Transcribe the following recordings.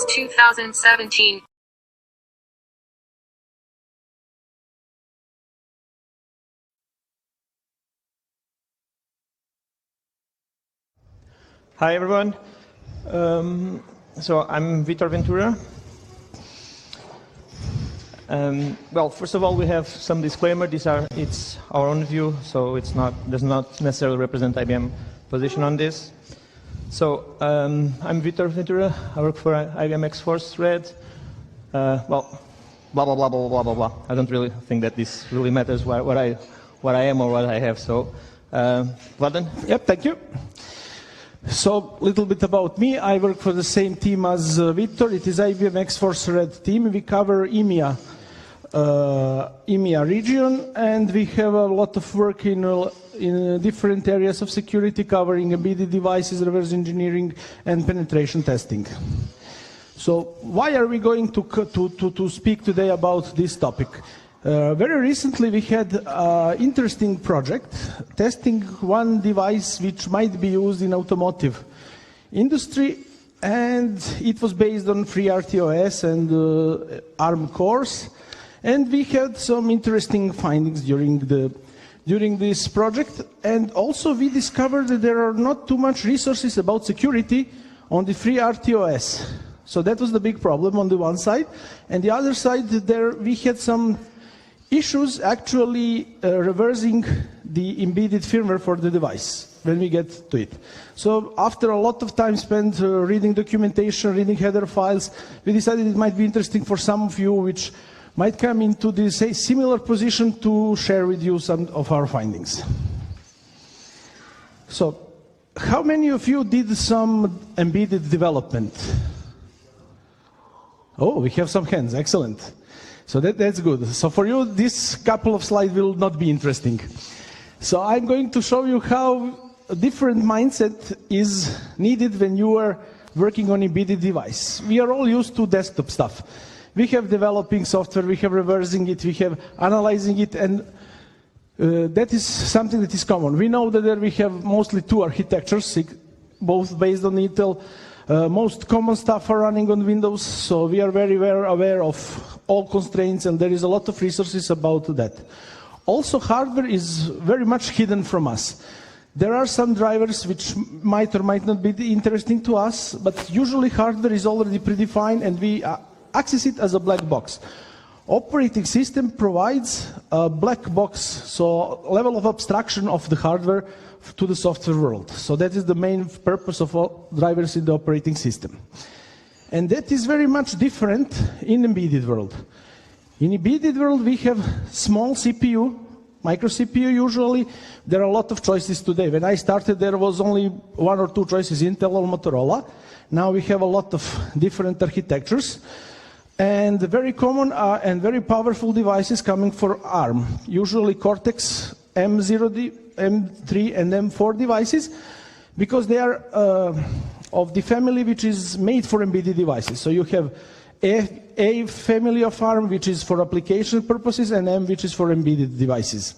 2017. Hi, everyone. So I'm Vitor Ventura. Well, first of all, we have some disclaimer. It's our own view, so does not necessarily represent IBM position on this. So I'm Vitor Ventura. I work for IBM X-Force Red. Well, blah blah blah blah blah blah blah. I don't really think that this really matters what I am or what I have. So, Vladan. Yep, thank you. So, a little bit about me. I work for the same team as Vitor. It is IBM X-Force Red team. We cover EMEA region, and we have a lot of work in different areas of security, covering embedded devices, reverse engineering, and penetration testing. So, why are we going to speak today about this topic? Very recently, we had an interesting project testing one device which might be used in automotive industry, and it was based on FreeRTOS and ARM cores, and we had some interesting findings during this project, and also we discovered that there are not too much resources about security on the FreeRTOS. So that was the big problem on the one side, and the other side there we had some issues actually reversing the embedded firmware for the device when we get to it. So after a lot of time spent reading documentation, reading header files, we decided it might be interesting for some of you which might come into this similar position to share with you some of our findings. So, how many of you did some embedded development? Oh, we have some hands, excellent. So that's good. So for you, this couple of slides will not be interesting. So I'm going to show you how a different mindset is needed when you are working on embedded device. We are all used to desktop stuff. We have developing software, we have reversing it, we have analyzing it, and that is something that is common. We know that there we have mostly two architectures, both based on Intel. Most common stuff are running on Windows, so we are very well aware of all constraints, and there is a lot of resources about that. Also, hardware is very much hidden from us. There are some drivers which might or might not be interesting to us, but usually hardware is already predefined and we access it as a black box. Operating system provides a black box, so level of abstraction of the hardware to the software world. So that is the main purpose of all drivers in the operating system. And that is very much different in embedded world. In embedded world, we have small CPU, micro CPU usually. There are a lot of choices today. When I started, there was only one or two choices, Intel or Motorola. Now we have a lot of different architectures. And very common and very powerful devices coming for ARM, usually Cortex6-M0, M3 and M4 devices, because they are of the family which is made for embedded devices. So you have A family of ARM, which is for application purposes, and M, which is for embedded devices.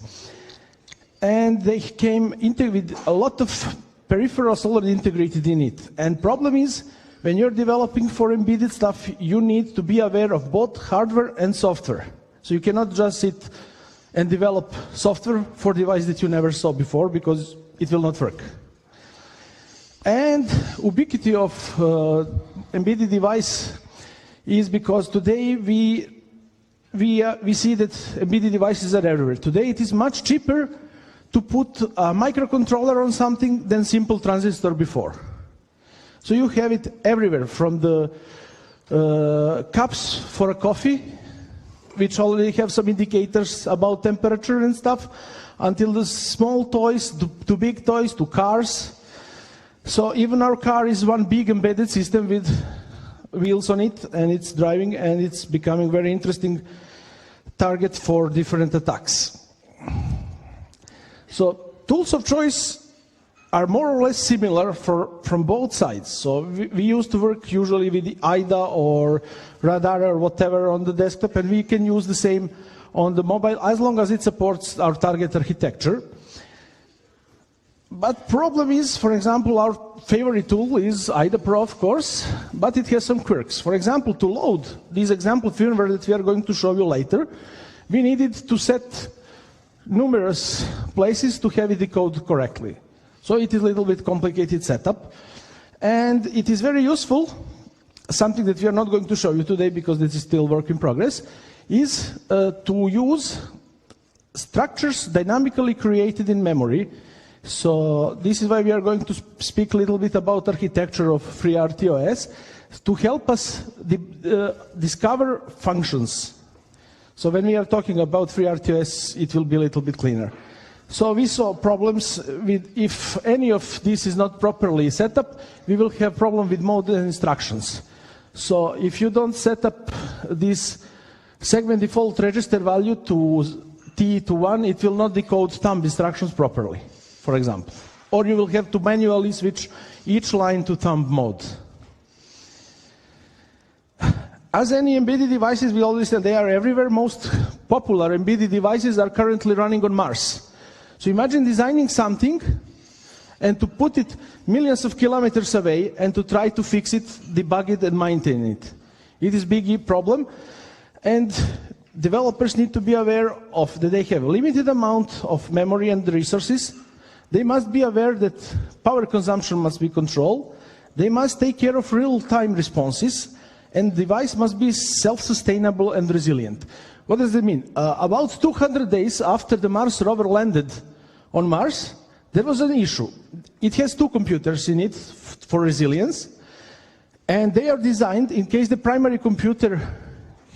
And they came with a lot of peripherals already integrated in it. And problem is, when you're developing for embedded stuff, you need to be aware of both hardware and software. So you cannot just sit and develop software for device that you never saw before, because it will not work. And ubiquity of embedded device is because today we see that embedded devices are everywhere. Today it is much cheaper to put a microcontroller on something than simple transistor before. So you have it everywhere, from the cups for a coffee, which already have some indicators about temperature and stuff, until the small toys, to big toys, to cars. So even our car is one big embedded system with wheels on it, and it's driving, and it's becoming a very interesting target for different attacks. So tools of choice are more or less similar from both sides. So we used to work usually with the IDA or radar or whatever on the desktop, and we can use the same on the mobile as long as it supports our target architecture. But problem is, for example, our favorite tool is IDAPRO, of course, but it has some quirks. For example, to load this example firmware that we are going to show you later, we needed to set numerous places to have it decode correctly. So it is a little bit complicated setup. And it is very useful, something that we are not going to show you today because this is still work in progress, is to use structures dynamically created in memory. So this is why we are going to speak a little bit about architecture of FreeRTOS to help us discover functions. So when we are talking about FreeRTOS, it will be a little bit cleaner. So we saw problems with, if any of this is not properly set up, we will have problem with mode and instructions. So if you don't set up this segment default register value to T to 1, it will not decode thumb instructions properly, for example. Or you will have to manually switch each line to thumb mode. As any embedded devices, we always say they are everywhere. Most popular embedded devices are currently running on Mars. So imagine designing something and to put it millions of kilometers away and to try to fix it, debug it, and maintain it. It is a big problem, and developers need to be aware of that they have a limited amount of memory and resources. They must be aware that power consumption must be controlled. They must take care of real-time responses, and the device must be self-sustainable and resilient. What does that mean? About 200 days after the Mars rover landed on Mars, there was an issue. It has two computers in it for resilience, and they are designed in case the primary computer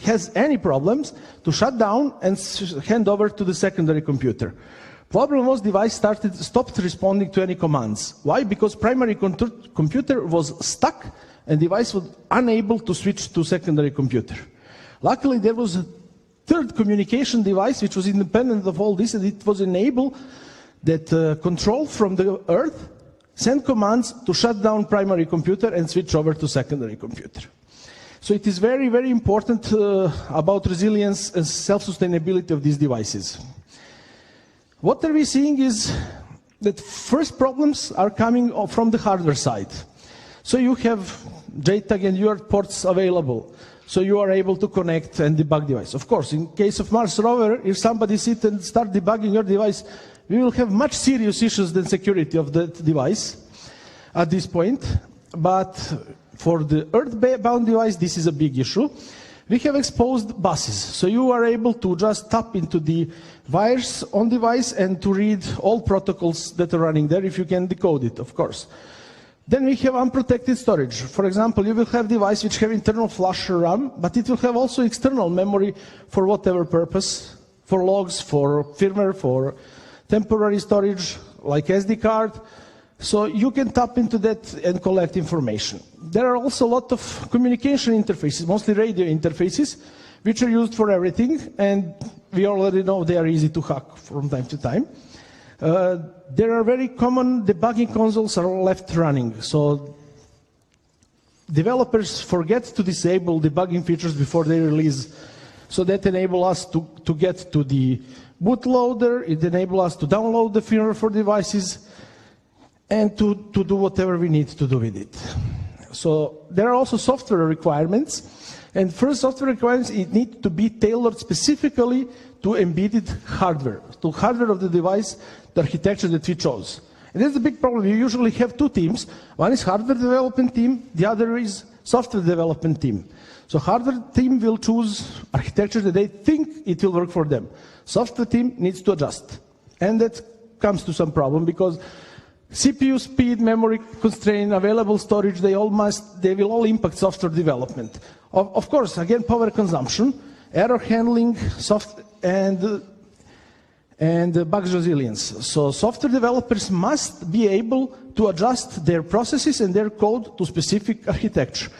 has any problems to shut down and hand over to the secondary computer. Problem was device stopped responding to any commands. Why? Because primary computer was stuck and device was unable to switch to secondary computer. Luckily, there was a third communication device which was independent of all this, and it was enabled that control from the Earth send commands to shut down primary computer and switch over to secondary computer. So it is very, very important about resilience and self-sustainability of these devices. What are we seeing is that first problems are coming from the hardware side. So you have JTAG and UART ports available. So you are able to connect and debug device. Of course, in case of Mars rover, if somebody sit and start debugging your device, we will have much serious issues than security of that device at this point. But for the Earth-bound device, this is a big issue. We have exposed buses. So you are able to just tap into the wires on device and to read all protocols that are running there if you can decode it, of course. Then we have unprotected storage. For example, you will have device which have internal flash RAM, but it will have also external memory for whatever purpose, for logs, for firmware, for temporary storage, like SD card. So you can tap into that and collect information. There are also a lot of communication interfaces, mostly radio interfaces, which are used for everything, and we already know they are easy to hack from time to time. There are very common debugging consoles are left running. So developers forget to disable debugging features before they release. So that enables us to get to the bootloader. It enables us to download the firmware for devices and to do whatever we need to do with it. So there are also software requirements. And first software requirements, it needs to be tailored specifically to embedded hardware, to hardware of the device, the architecture that we chose. And that's the big problem. You usually have two teams. One is hardware development team, the other is software development team. So hardware team will choose architecture that they think it will work for them. Software team needs to adjust. And that comes to some problem because CPU speed, memory constraint, available storage, they will all impact software development. Of course, again, power consumption, error handling, and bug resilience. So software developers must be able to adjust their processes and their code to specific architecture.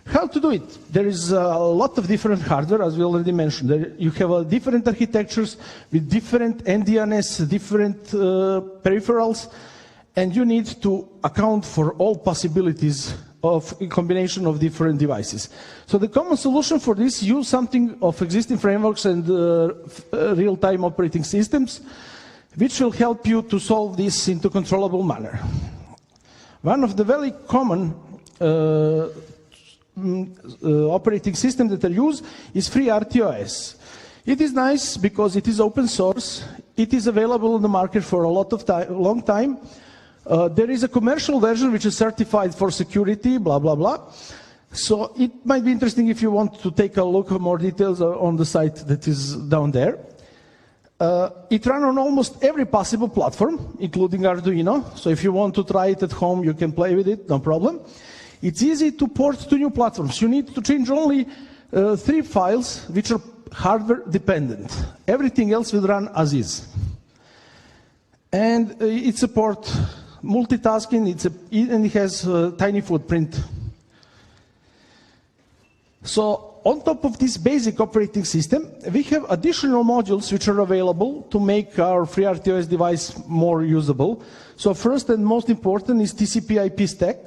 How to do it? There is a lot of different hardware, as we already mentioned. You have different architectures with different NDNS, different peripherals, and you need to account for all possibilities of a combination of different devices. So the common solution for this, use something of existing frameworks and real-time operating systems. which will help you to solve this into controllable manner. One of the very common operating systems that are used is FreeRTOS. It is nice because it is open source. It is available in the market for a long time. There is a commercial version which is certified for security, blah, blah, blah. So it might be interesting if you want to take a look at more details on the site that is down there. It runs on almost every possible platform, including Arduino. So if you want to try it at home, you can play with it, no problem. It's easy to port to new platforms. You need to change only 3 files which are hardware dependent. Everything else will run as is. And it supports multitasking, and it has a tiny footprint. So on top of this basic operating system, we have additional modules which are available to make our FreeRTOS device more usable. So first and most important is TCP/IP stack.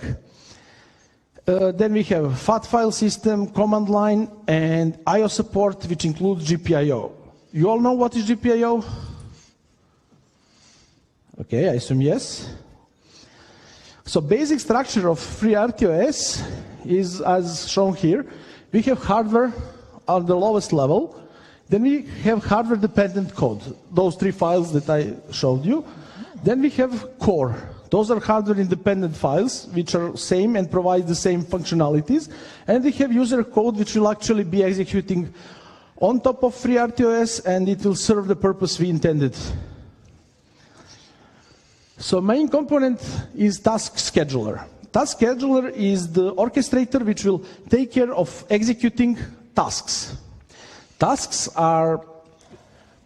Then we have FAT file system, command line, and I/O support, which includes GPIO. You all know what is GPIO? Okay, I assume yes. So basic structure of FreeRTOS is as shown here. We have hardware on the lowest level. Then we have hardware-dependent code, those 3 files that I showed you. Then we have core. Those are hardware-independent files, which are same and provide the same functionalities. And we have user code, which will actually be executing on top of FreeRTOS, and it will serve the purpose we intended. So main component is task scheduler. Task scheduler is the orchestrator which will take care of executing tasks. Tasks are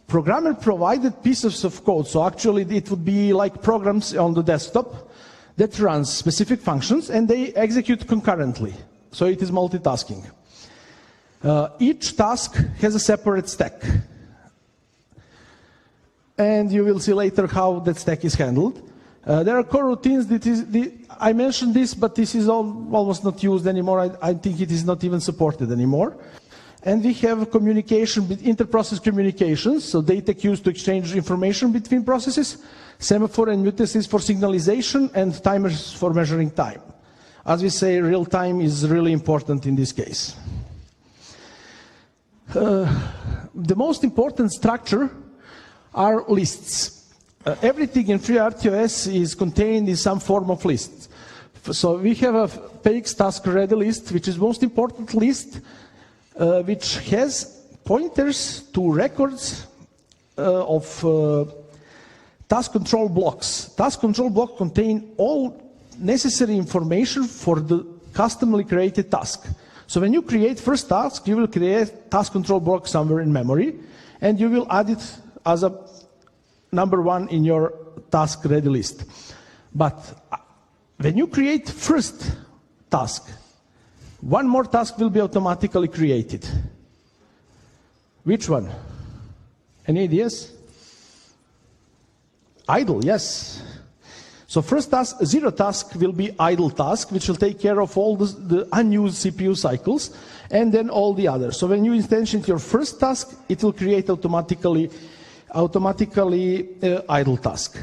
programmer-provided pieces of code. So actually it would be like programs on the desktop that runs specific functions and they execute concurrently. So it is multitasking. Each task has a separate stack. And you will see later how that stack is handled. There are core routines. I mentioned this, but this is almost not used anymore. I think it is not even supported anymore. And we have communication, inter-process communications, so data queues to exchange information between processes, semaphore and mutexes for signalization, and timers for measuring time. As we say, real time is really important in this case. The most important structure are lists. Everything in FreeRTOS is contained in some form of lists. So we have a PX task ready list, which is most important list, which has pointers to records of task control blocks. Task control blocks contain all necessary information for the customly created task. So when you create first task, you will create task control block somewhere in memory, and you will add it as a number 1 in your task ready list. But when you create first task, 1 more task will be automatically created. Which one? Any ideas? Idle, yes. So first task, 0 task will be idle task, which will take care of all the unused CPU cycles, and then all the others. So when you instantiate your first task, it will create automatically idle task.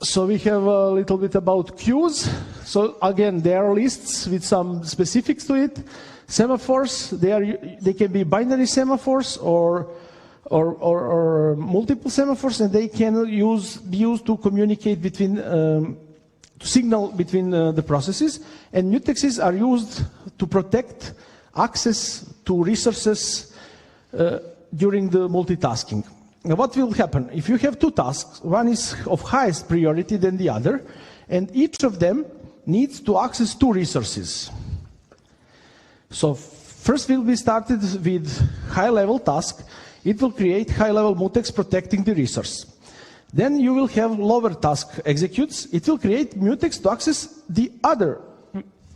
So we have a little bit about queues. So again, there are lists with some specifics to it. Semaphores, they can be binary semaphores or multiple semaphores, and they can be used to communicate between, to signal between the processes. And mutexes are used to protect access to resources during the multitasking. Now what will happen? If you have 2 tasks, one is of highest priority than the other, and each of them needs to access 2 resources. So first will be started with high-level task. It will create high-level mutex protecting the resource. Then you will have lower task executes. It will create mutex to access the other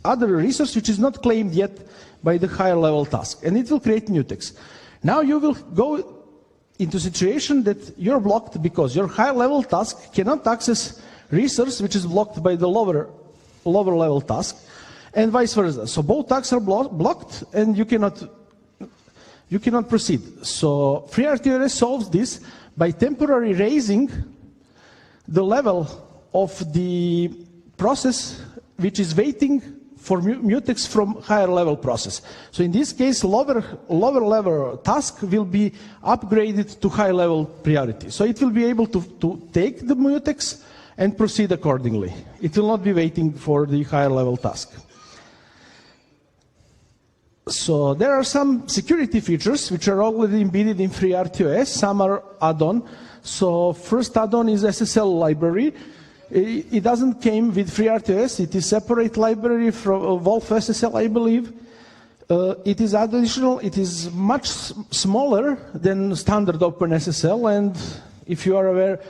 resource which is not claimed yet by the higher level task, and it will create mutex. Now you will go into a situation that you're blocked because your high level task cannot access resource which is blocked by the lower level task, and vice versa. So both tasks are blocked and you cannot proceed. So FreeRTOS solves this by temporarily raising the level of the process which is waiting for mutex from higher level process. So in this case, lower level task will be upgraded to high level priority. So it will be able to take the mutex and proceed accordingly. It will not be waiting for the higher level task. So there are some security features which are already embedded in FreeRTOS. Some are add-on. So first add-on is SSL library. It doesn't came with FreeRTOS. It is separate library from Wolf SSL, I believe. It is additional. It is much smaller than standard OpenSSL. And if you are aware,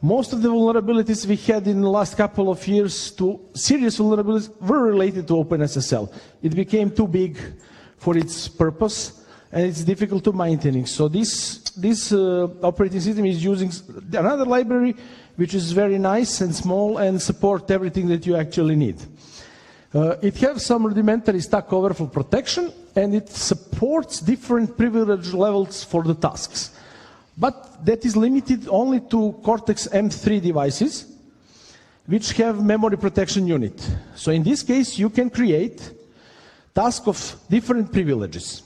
most of the vulnerabilities we had in the last couple of years, to serious vulnerabilities, were related to OpenSSL. It became too big for its purpose, and it's difficult to maintain. So this operating system is using another library which is very nice and small and support everything that you actually need. It has some rudimentary stack overflow protection, and it supports different privilege levels for the tasks. But that is limited only to Cortex-M0 devices, which have memory protection unit. So in this case, you can create tasks of different privileges.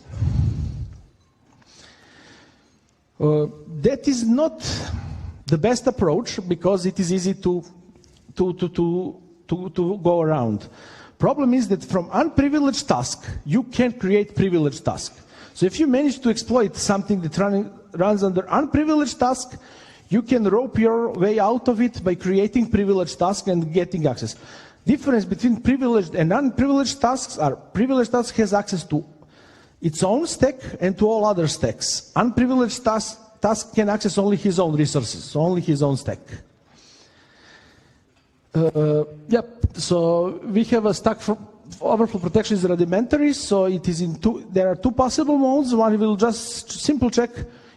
That is not the best approach because it is easy to go around. Problem is that from unprivileged task, you can create privileged task. So if you manage to exploit something that runs under unprivileged task, you can rope your way out of it by creating privileged task and getting access. Difference between privileged and unprivileged tasks are privileged task has access to its own stack and to all other stacks. Unprivileged task can access only his own resources, only his own stack. So we have a stack for overflow protection is rudimentary, so it is in there are two possible modes. One will just simple check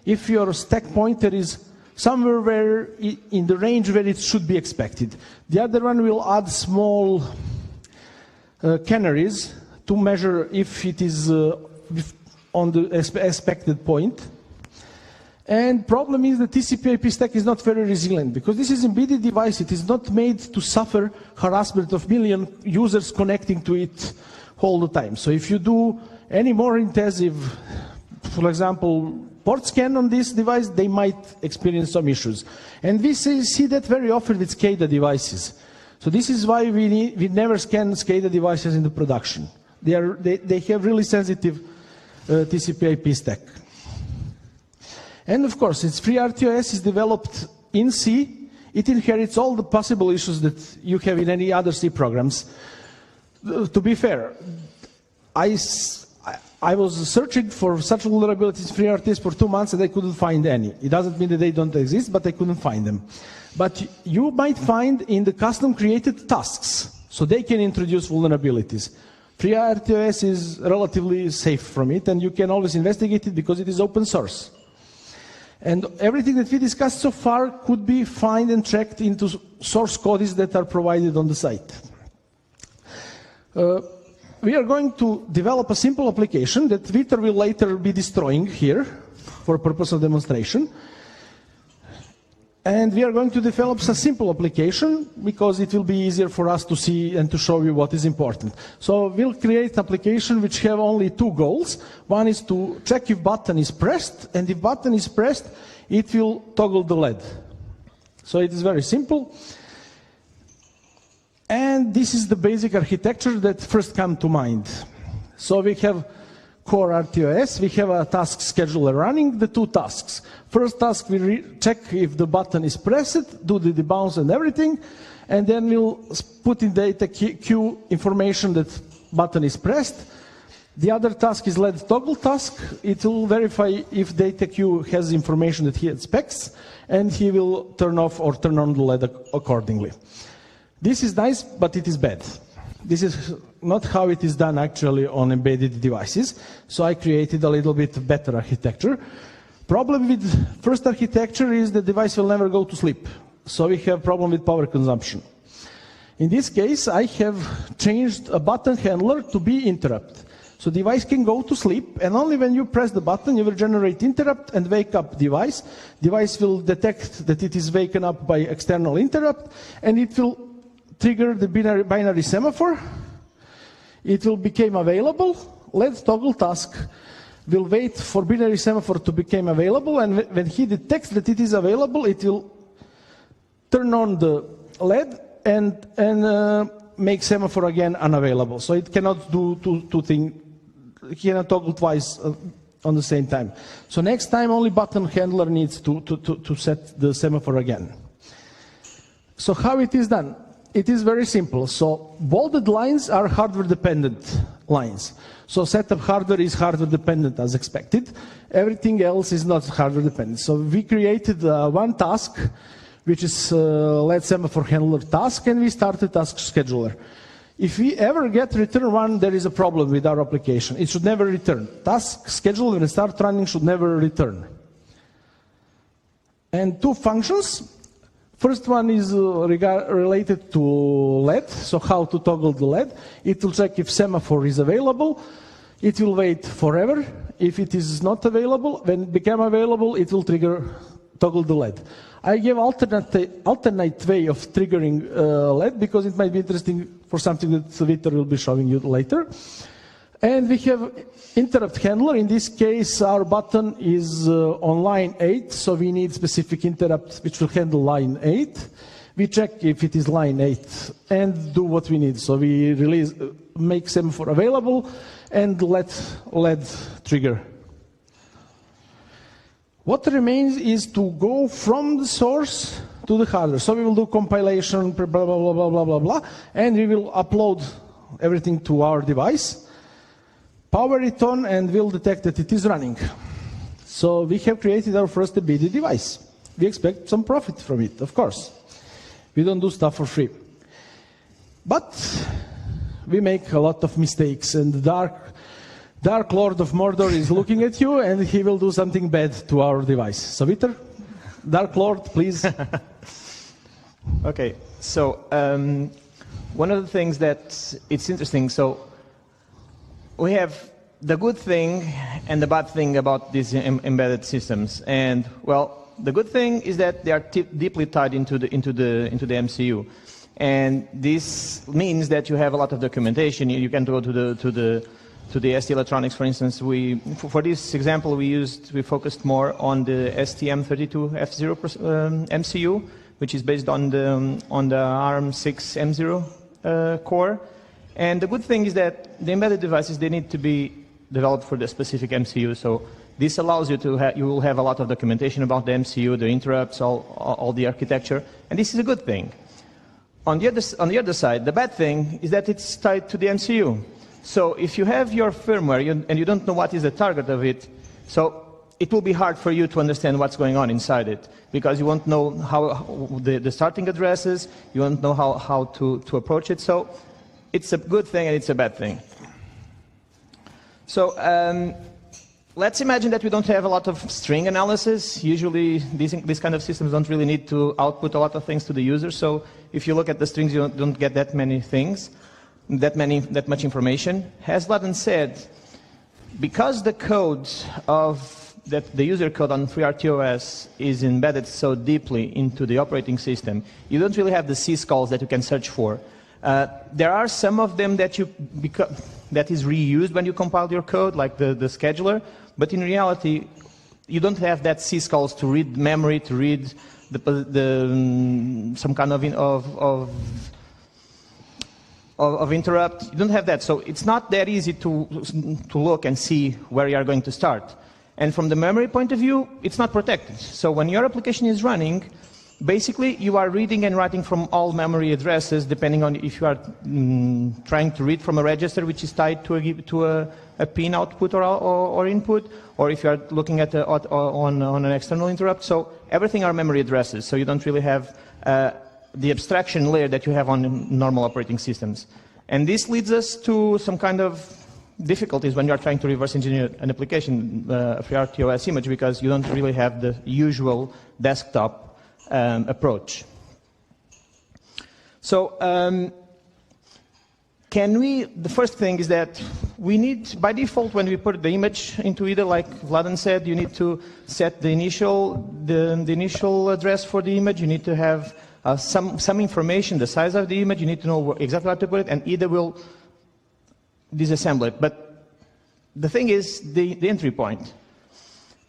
if your stack pointer is somewhere where in the range where it should be expected. The other one will add small canaries to measure if it is on the expected point. And problem is the TCP/IP stack is not very resilient because this is embedded device. It is not made to suffer harassment of million users connecting to it all the time. So if you do any more intensive, for example, port scan on this device, they might experience some issues. And we see that very often with SCADA devices. So this is why we never scan SCADA devices in the production. They have really sensitive TCP/IP stack. And of course, since FreeRTOS is developed in C, it inherits all the possible issues that you have in any other C programs. To be fair, I was searching for such vulnerabilities in FreeRTOS for 2 months and I couldn't find any. It doesn't mean that they don't exist, but I couldn't find them. But you might find in the custom created tasks, so they can introduce vulnerabilities. FreeRTOS is relatively safe from it, and you can always investigate it because it is open source. And everything that we discussed so far could be found and checked into source codes that are provided on the site. We are going to develop a simple application that Vitor will later be destroying here for purpose of demonstration. And we are going to develop a simple application because it will be easier for us to see and to show you what is important. So we'll create an application which have only 2 goals. One is to check if button is pressed, and if button is pressed, it will toggle the LED. So it is very simple. And this is the basic architecture that first come to mind. So we have core RTOS, we have a task scheduler running the 2 tasks. First task, we check if the button is pressed, do the debounce and everything, and then we'll put in data queue information that button is pressed. The other task is LED toggle task. It will verify if data queue has information that he expects, and he will turn off or turn on the LED accordingly. This is nice, but it is bad. This is not how it is done actually on embedded devices, so I created a little bit better architecture. Problem with first architecture is the device will never go to sleep, so we have problem with power consumption. In this case, I have changed a button handler to be interrupt. So device can go to sleep, and only when you press the button, you will generate interrupt and wake up device. Device will detect that it is waken up by external interrupt, and it will trigger the binary semaphore. It will become available. LED toggle task will wait for binary semaphore to become available, and when he detects that it is available, it will turn on the LED and make semaphore again unavailable. So it cannot do two things. It cannot toggle twice on the same time. So next time only button handler needs to set the semaphore again. So how it is done? It is very simple. So bolded lines are hardware dependent lines. So setup hardware is hardware dependent as expected. Everything else is not hardware dependent. So we created one task, which is LED semaphore handler task, and we started task scheduler. If we ever get return 1, there is a problem with our application. It should never return. Task scheduler, when it starts running, should never return. And two functions. First one is related to LED, so how to toggle the LED. It will check if semaphore is available. It will wait forever. If it is not available, when it becomes available, it will toggle the LED. I give alternate way of triggering LED because it might be interesting for something that Vitor will be showing you later. And we have interrupt handler. In this case, our button is on line 8, so we need specific interrupt which will handle line 8. We check if it is line 8 and do what we need. So we make semaphore available and let LED trigger. What remains is to go from the source to the hardware. So we will do compilation, blah, blah, blah, blah, blah, blah, blah, and we will upload everything to our device, power it on, and we'll detect that it is running. So we have created our first embedded device. We expect some profit from it, of course. We don't do stuff for free. But we make a lot of mistakes, and the Dark Lord of Mordor is looking at you, and he will do something bad to our device. So, Vitor, Dark Lord, please. Okay, so one of the things that it's interesting, so we have the good thing and the bad thing about these embedded systems. And, well, the good thing is that they are deeply tied into the MCU. And this means that you have a lot of documentation. You can go to the ST Electronics, for instance. For this example, we focused more on the STM32F0 MCU, which is based on the ARM Cortex6-M0 core. And the good thing is that the embedded devices, they need to be developed for the specific MCU. So this allows you you will have a lot of documentation about the MCU, the interrupts, all the architecture, and this is a good thing. On the other side, the bad thing is that it's tied to the MCU. So if you have your firmware and you don't know what is the target of it, so it will be hard for you to understand what's going on inside it, because you won't know how the starting addresses, you won't know how to approach it. So it's a good thing and it's a bad thing. So let's imagine that we don't have a lot of string analysis. Usually these kind of systems don't really need to output a lot of things to the user. So if you look at the strings, you don't get that many things. That much information. As Vladan said, because the code the user code on FreeRTOS is embedded so deeply into the operating system, you don't really have the syscalls that you can search for. There are some of them that is reused when you compile your code, like the scheduler, but in reality, you don't have that syscalls to read memory, to read some kind of interrupt. You don't have that, so it's not that easy to look and see where you are going to start. And from the memory point of view, it's not protected. So when your application is running, basically you are reading and writing from all memory addresses, depending on if you are trying to read from a register which is tied to a pin output or input, or if you are looking at on an external interrupt. So everything are memory addresses, so you don't really have the abstraction layer that you have on normal operating systems. And this leads us to some kind of difficulties when you are trying to reverse engineer an application, a FreeRTOS image, because you don't really have the usual desktop approach. So the first thing is that we need, by default, when we put the image into either, like Vladan said, you need to set the initial address for the image. You need to have some information, the size of the image. You need to know exactly how to put it, and either will disassemble it. But the thing is the entry point.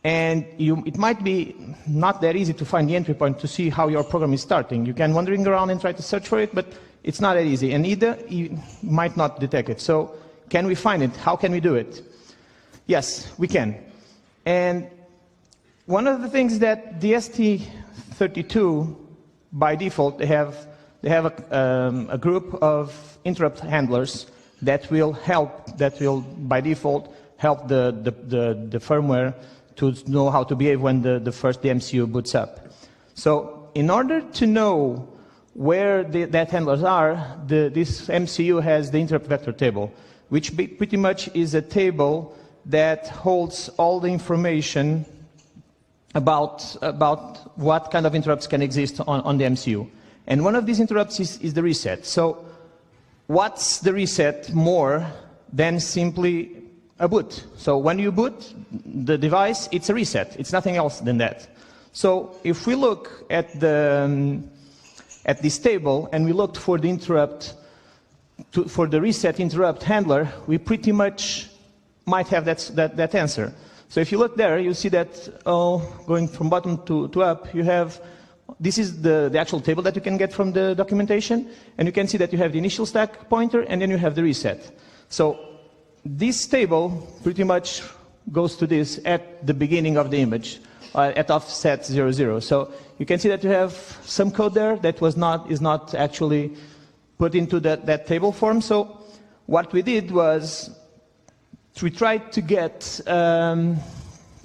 And it might be not that easy to find the entry point to see how your program is starting. You can wandering around and try to search for it, but it's not that easy. And either you might not detect it. So can we find it? How can we do it? Yes, we can. And one of the things that the ST32, by default, they have a group of interrupt handlers that will by default help the firmware to know how to behave when the MCU boots up. So in order to know where that handlers are, this MCU has the interrupt vector table, which pretty much is a table that holds all the information about what kind of interrupts can exist on the MCU. And one of these interrupts is the reset. So what's the reset more than simply a boot? So when you boot the device, it's a reset. It's nothing else than that. So if we look at this table and we looked for the interrupt, for the reset interrupt handler, we pretty much might have that answer. So if you look there, you see that going from bottom to up, you have, this is the actual table that you can get from the documentation, and you can see that you have the initial stack pointer and then you have the reset. So this table pretty much goes to this at the beginning of the image, at offset 00. So you can see that you have some code there that is not actually put into that table form. So what we did was we tried to get a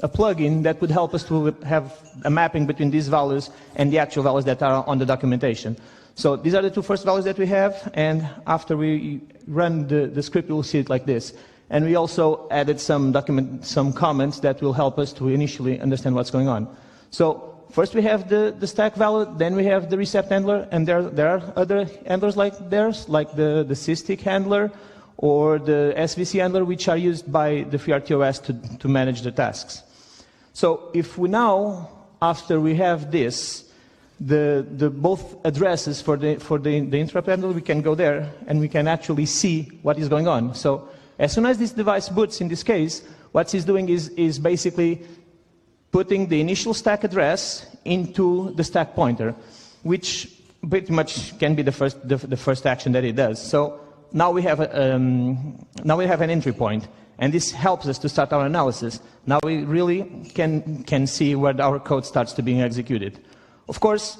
plugin that would help us to have a mapping between these values and the actual values that are on the documentation. So these are the two first values that we have, and after we run the script, we'll see it like this. And we also added some comments that will help us to initially understand what's going on. So first we have the stack value, then we have the reset handler, and there are other handlers like theirs, like the syscalls handler or the SVC handler, which are used by the FreeRTOS to manage the tasks. So if we now, after we have this, the both addresses for the interrupt handler, we can go there and we can actually see what is going on. So as soon as this device boots, in this case, what it's doing is basically putting the initial stack address into the stack pointer, which pretty much can be the first action that it does. So now we have an entry point, and this helps us to start our analysis. Now we really can see where our code starts to being executed. Of course,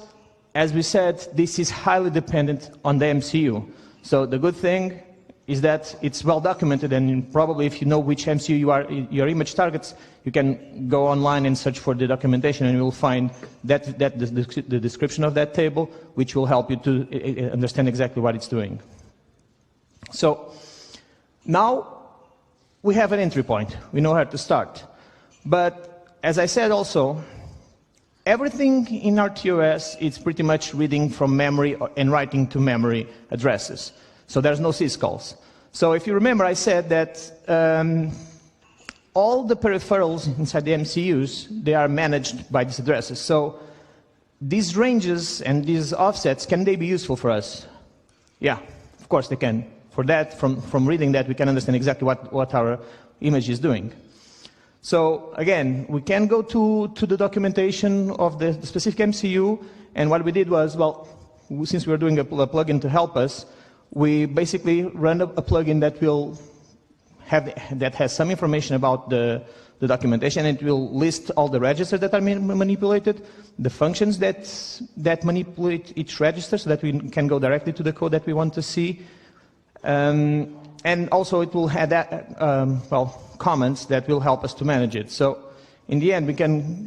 as we said, this is highly dependent on the MCU. So the good thing is that it's well documented, and probably if you know which MCU your image targets, you can go online and search for the documentation, and you will find the description of that table, which will help you to understand exactly what it's doing. So now we have an entry point. We know how to start. But as I said also, everything in RTOS is pretty much reading from memory and writing to memory addresses. So there's no syscalls. So if you remember, I said that all the peripherals inside the MCUs, they are managed by these addresses. So these ranges and these offsets, can they be useful for us? Yeah, of course they can. For that, from reading that, we can understand exactly what our image is doing. So again, we can go to the documentation of the specific MCU, and what we did was, well, since we were doing a plugin to help us, we basically run a plugin that has some information about the documentation, and it will list all the registers that are manipulated, the functions that manipulate each register, so that we can go directly to the code that we want to see. And also it will have comments that will help us to manage it. So in the end, we can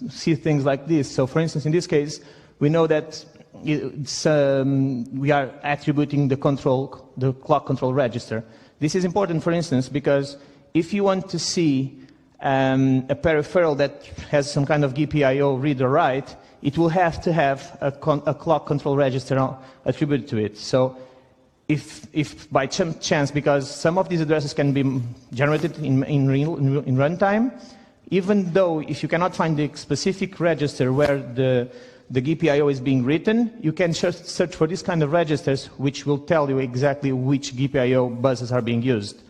see things like this. So for instance, in this case, we know that we are attributing the clock control register. This is important, for instance, because if you want to see a peripheral that has some kind of GPIO read or write, it will have to have a clock control register attributed to it. So if by chance, because some of these addresses can be generated in runtime, even though if you cannot find the specific register where the GPIO is being written, you can search for this kind of registers, which will tell you exactly which GPIO buses are being used.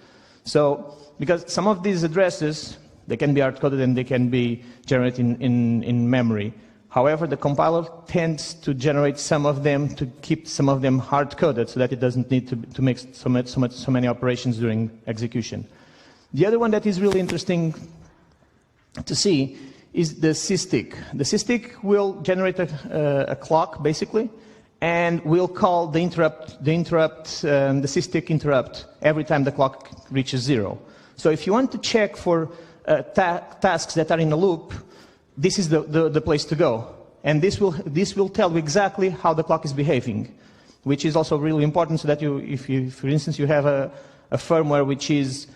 So, because some of these addresses, they can be hard-coded and they can be generated in memory. However, the compiler tends to generate some of them to keep some of them hard-coded so that it doesn't need to make so many operations during execution. The other one that is really interesting to see is the syscall. The syscall will generate a clock, basically, and will call the syscall interrupt every time the clock reaches 0. So if you want to check for tasks that are in a loop, this is the place to go. And this will tell you exactly how the clock is behaving, which is also really important so that if for instance, you have a firmware which is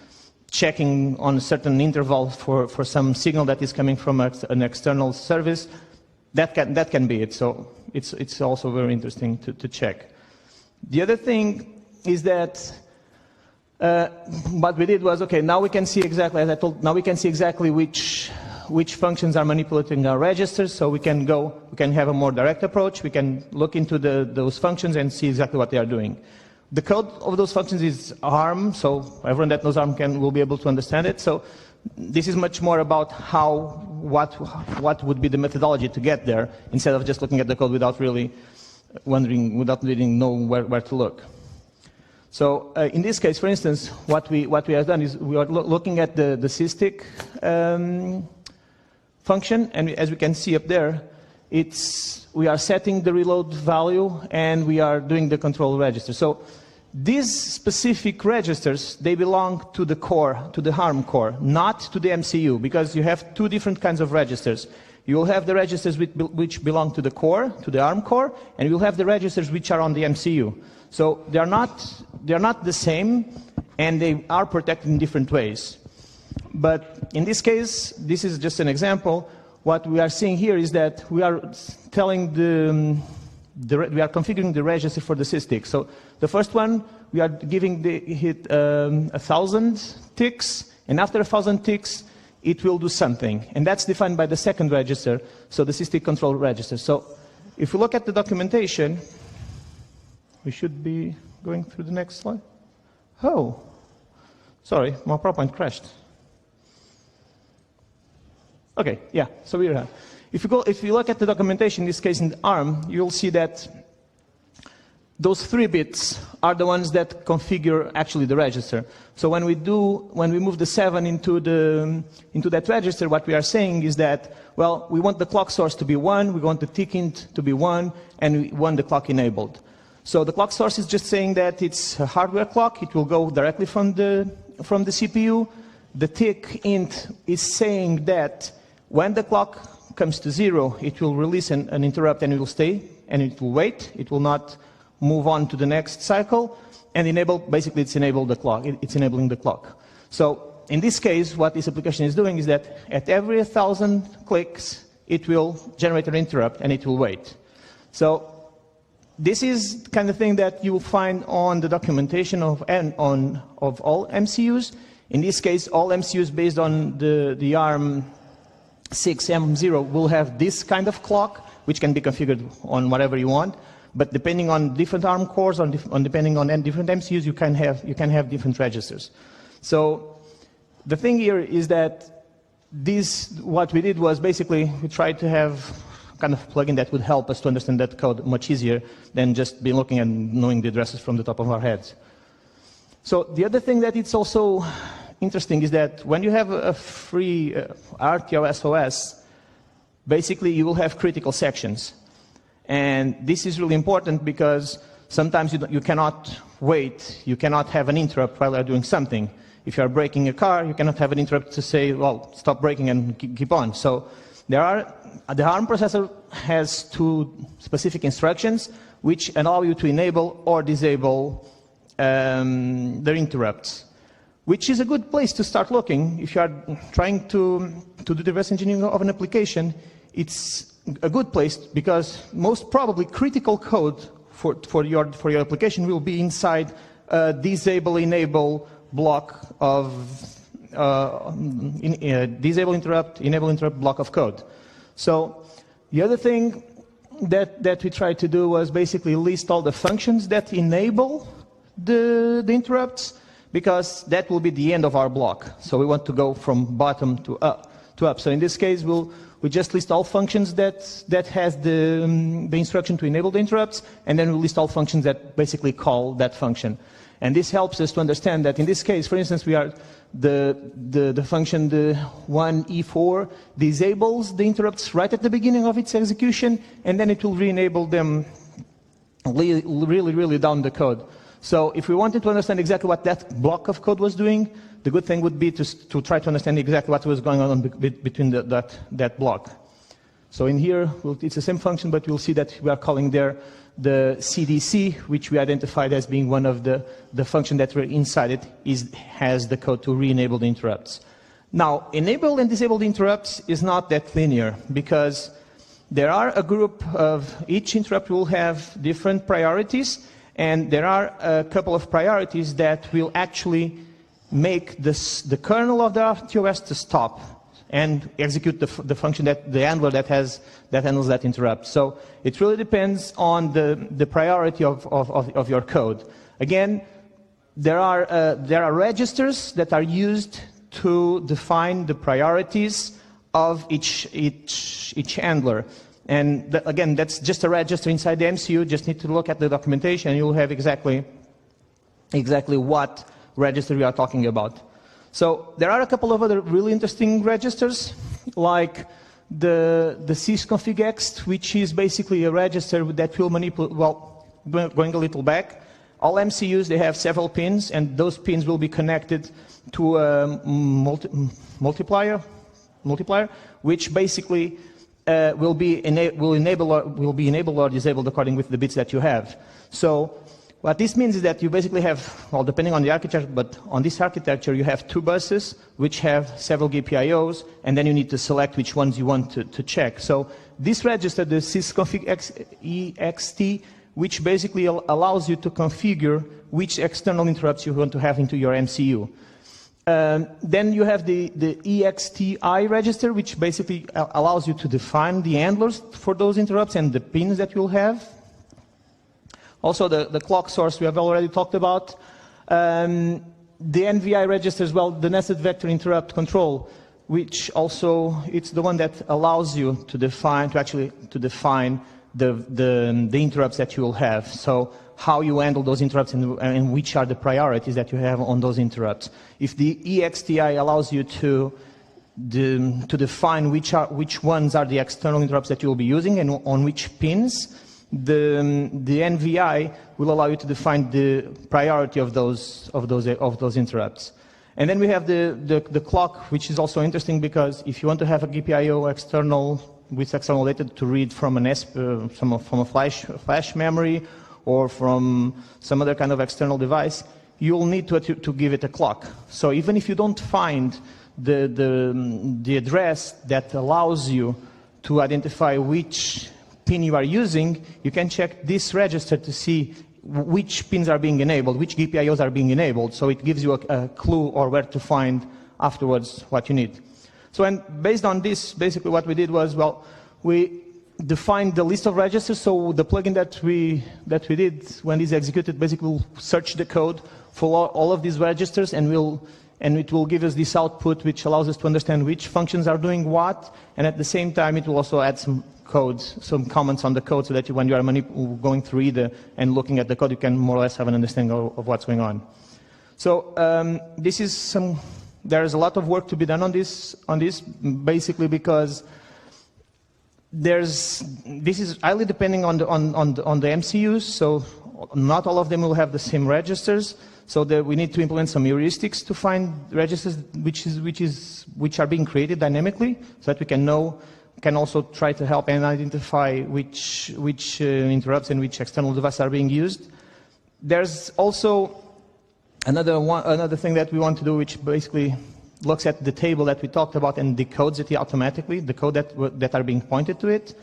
checking on a certain interval for some signal that is coming from an external service, that can be it. So it's also very interesting to check. The other thing is that what we did was, okay, now we can see exactly, as I told, now we can see exactly which functions are manipulating our registers, so we can have a more direct approach. We can look into those functions and see exactly what they are doing. The code of those functions is ARM, so everyone that knows ARM will be able to understand it. So this is much more about what would be the methodology to get there, instead of just looking at the code without really knowing where to look. So in this case, for instance, what we have done is we are looking at the syscall function, and as we can see up there, we are setting the reload value and we are doing the control register. So these specific registers, they belong to the core, to the ARM core, not to the MCU, because you have two different kinds of registers. You will have the registers which belong to the core, to the ARM core, and you will have the registers which are on the MCU. So they are not the same, and they are protected in different ways. But in this case, this is just an example. What we are seeing here is that we are telling we are configuring the register for the syscall. So the first one, we are giving it 1,000 ticks, and after 1,000 ticks, it will do something. And that's defined by the second register, so the syscall control register. So if we look at the documentation, we should be going through the next slide. Oh, sorry, my PowerPoint crashed. Okay, yeah, so we're here. If you look at the documentation, in this case in ARM, you'll see that those 3 bits are the ones that configure actually the register. So when we move the 7 into that register, what we are saying is that, well, we want the clock source to be 1, we want the tick int to be 1, and we want the clock enabled. So the clock source is just saying that it's a hardware clock, it will go directly from the CPU. The tick int is saying that when the clock comes to 0, it will release an interrupt and it will stay, and it will wait. It will not move on to the next cycle, and basically it's enabling the clock. So in this case, what this application is doing is that at every 1,000 clicks, it will generate an interrupt and it will wait. So this is the kind of thing that you will find on the documentation of all MCUs. In this case, all MCUs based on the ARM Cortex6-M0 will have this kind of clock, which can be configured on whatever you want. But depending on different ARM cores, depending on different MCUs, you can have different registers. So the thing here is that what we did was basically we tried to have kind of plugin that would help us to understand that code much easier than just be looking and knowing the addresses from the top of our heads. So the other thing that it's also interesting is that when you have a free RTOS OS, basically you will have critical sections. And this is really important because sometimes you cannot wait, you cannot have an interrupt while you're doing something. If you are braking a car, you cannot have an interrupt to say, well, stop braking and keep on. So the ARM processor has 2 specific instructions which allow you to enable or disable the interrupts, which is a good place to start looking. If you are trying to do the reverse engineering of an application, it's a good place because most probably critical code for your application will be inside a disable-enable block of disable interrupt, enable interrupt block of code. So the other thing that we tried to do was basically list all the functions that enable the interrupts, because that will be the end of our block. So we want to go from bottom to up. So in this case, we just list all functions that has the instruction to enable the interrupts, and then we list all functions that basically call that function. And this helps us to understand that in this case, for instance, we are the function the 1E4 disables the interrupts right at the beginning of its execution, and then it will re-enable them really down the code. So if we wanted to understand exactly what that block of code was doing, the good thing would be to try to understand exactly what was going on between that block. So in here, it's the same function, but you'll see that we are calling there the CDC, which we identified as being one of the function that were inside it has the code to re-enable the interrupts. Now, enable and disable the interrupts is not that linear, because there are a group of each interrupt will have different priorities, and there are a couple of priorities that will actually make the kernel of the RTOS to stop and execute the function the handler that handles that interrupt. So it really depends on the priority of your code. Again, there are registers that are used to define the priorities of each handler. And again, that's just a register inside the MCU. Just need to look at the documentation, and you'll have exactly what register we are talking about. So there are a couple of other really interesting registers, like the sysconfig-X, which is basically a register that will manipulate. Well, going a little back, all MCUs, they have several pins, and those pins will be connected to a multiplier, which basically will be enabled or disabled according with the bits that you have. So what this means is that you basically have, well, depending on the architecture, but on this architecture you have two buses which have several GPIOs, and then you need to select which ones you want to check. So this register, the sysconfig-EXT, which basically allows you to configure which external interrupts you want to have into your MCU. Then you have the EXTI register, which basically allows you to define the handlers for those interrupts and the pins that you'll have. Also, the clock source we have already talked about. The NVI registers, well, the nested vector interrupt control, which also it's the one that allows you to define the interrupts that you will have. So how you handle those interrupts and which are the priorities that you have on those interrupts. If the EXTI allows you to define which ones are the external interrupts that you will be using and on which pins, the NVI will allow you to define the priority of those interrupts. And then we have the clock, which is also interesting because if you want to have a GPIO external with external data to read from a flash memory or from some other kind of external device, you'll need to give it a clock. So even if you don't find the address that allows you to identify which pin you are using, you can check this register to see which pins are being enabled, which GPIOs are being enabled, so it gives you a clue or where to find afterwards what you need. So, and based on this, basically what we did was, well, we defined the list of registers, so the plugin that we did when this executed basically will search the code for all of these registers, and it will give us this output which allows us to understand which functions are doing what, and at the same time it will also add some codes, some comments on the code, so that when you are going through and looking at the code, you can more or less have an understanding of what's going on. So there is a lot of work to be done on this basically because this is highly depending on the MCUs, so not all of them will have the same registers. So we need to implement some heuristics to find registers which are being created dynamically, so that we can also try to help and identify which interrupts and which external devices are being used. There's also another thing that we want to do, which basically looks at the table that we talked about and decodes it automatically, the code that are being pointed to it.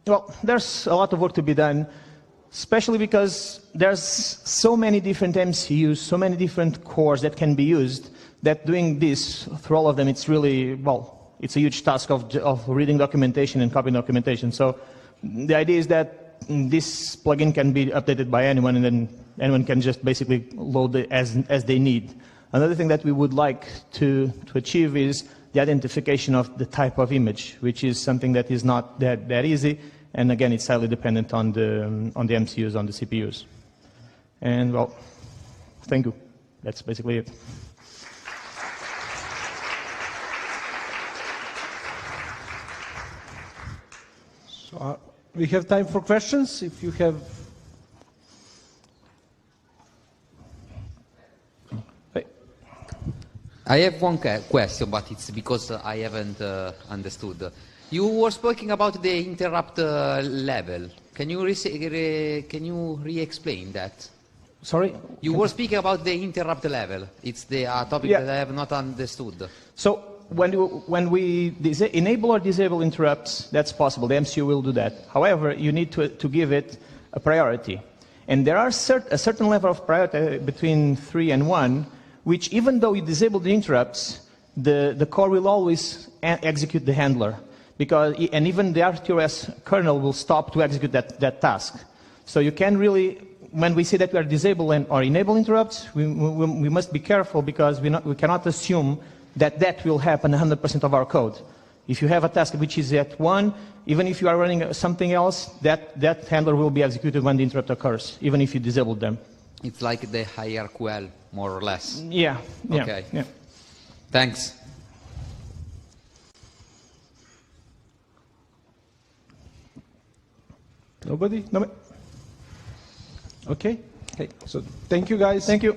well, there's a lot of work to be done, especially because there's so many different MCUs, so many different cores that can be used, that doing this through all of them, it's really, well, it's a huge task of reading documentation and copying documentation. So the idea is that this plugin can be updated by anyone, and then anyone can just basically load it as they need. Another thing that we would like to achieve is the identification of the type of image, which is something that is not that easy. And again, it's highly dependent on the MCUs, on the CPUs. And well, thank you. That's basically it. So we have time for questions. If you have. I have one question, but it's because I haven't understood. You were speaking about the interrupt level. Can you re-explain that? Sorry? You were speaking about the interrupt level. It's the topic that I have not understood. So when we enable or disable interrupts, that's possible. The MCU will do that. However, you need to give it a priority. And there are a certain level of priority between 3 and 1, which even though you disable the interrupts, the core will always execute the handler. And even the RTOS kernel will stop to execute that task. So you can really, when we say that we are disabling or enable interrupts, we must be careful, because we cannot assume that will happen 100% of our code. If you have a task which is at 1, even if you are running something else, that handler will be executed when the interrupt occurs, even if you disable them. It's like the hierarchical, more or less. Yeah. Okay. Yeah. Thanks. Nobody? No. Okay. Okay. So thank you, guys. Thank you.